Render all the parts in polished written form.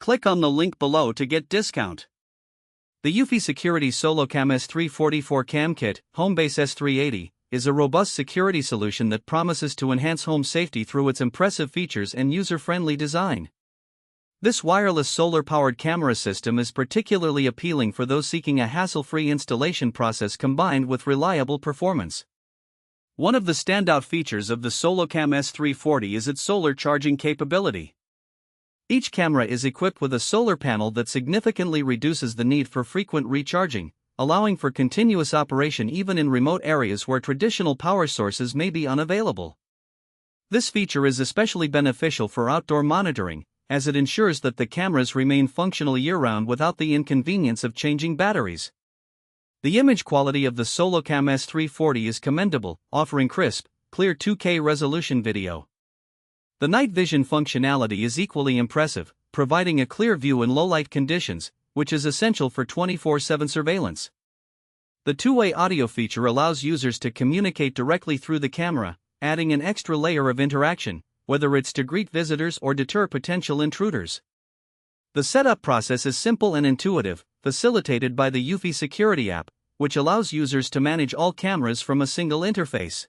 Click on the link below to get discount. The eufy Security SoloCam S340 4Cam Kit, HomeBase S380, is a robust security solution that promises to enhance home safety through its impressive features and user-friendly design. This wireless solar-powered camera system is particularly appealing for those seeking a hassle-free installation process combined with reliable performance. One of the standout features of the SoloCam S340 is its solar charging capability. Each camera is equipped with a solar panel that significantly reduces the need for frequent recharging, allowing for continuous operation even in remote areas where traditional power sources may be unavailable. This feature is especially beneficial for outdoor monitoring, as it ensures that the cameras remain functional year-round without the inconvenience of changing batteries. The image quality of the SoloCam S340 is commendable, offering crisp, clear 2K resolution video. The night vision functionality is equally impressive, providing a clear view in low-light conditions, which is essential for 24/7 surveillance. The two-way audio feature allows users to communicate directly through the camera, adding an extra layer of interaction, whether it's to greet visitors or deter potential intruders. The setup process is simple and intuitive, facilitated by the eufy Security app, which allows users to manage all cameras from a single interface.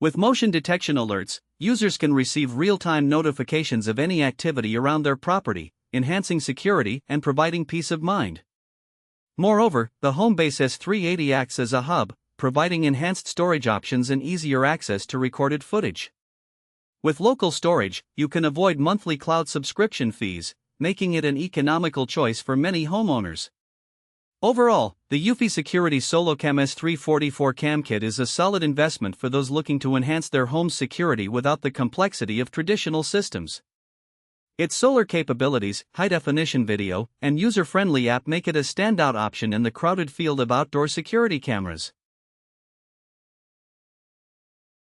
With motion detection alerts, users can receive real-time notifications of any activity around their property, enhancing security and providing peace of mind. Moreover, the HomeBase S380 acts as a hub, providing enhanced storage options and easier access to recorded footage. With local storage, you can avoid monthly cloud subscription fees, making it an economical choice for many homeowners. Overall, the eufy Security SoloCam S340 4Cam Kit is a solid investment for those looking to enhance their home's security without the complexity of traditional systems. Its solar capabilities, high-definition video, and user-friendly app make it a standout option in the crowded field of outdoor security cameras.